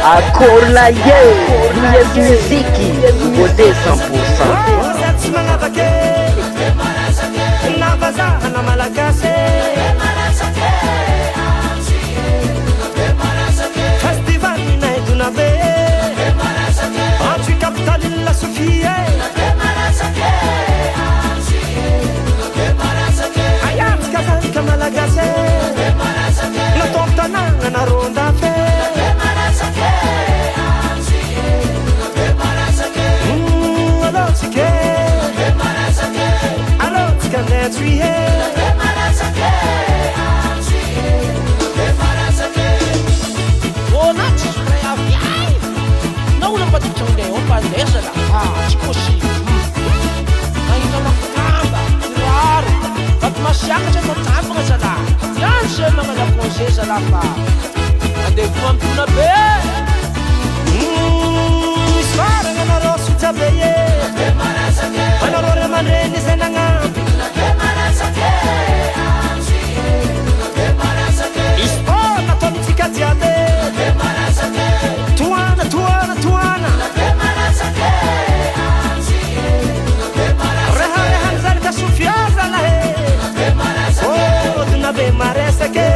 Akorlaye, Yes Musique, Nouveauté 100%. Festival DONA-BE tu capitale la Sophie Ayat kazan kamalagase na tontana na ronda fe alors tu connais tu es Siakatra matapaka zala Yan siya mga napose zala pa Andevou am DONA-BE Isfara nga narosu tabeye Manarore manreni zenangambi Ispona politika diabe Tuana, tuana, tuana Reha reha nzalika sufiaza la he Oh, DONA-BE maresaka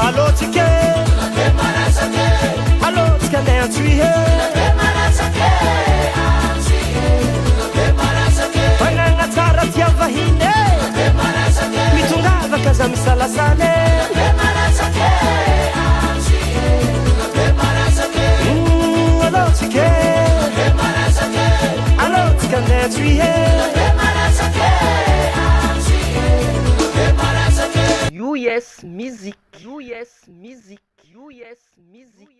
Allo tike Allo tika dentri Pananga tsara tia vahine Mitungava kaza misalasane Allo tike Allo tika dentri US Musique, US Musique, US Musique.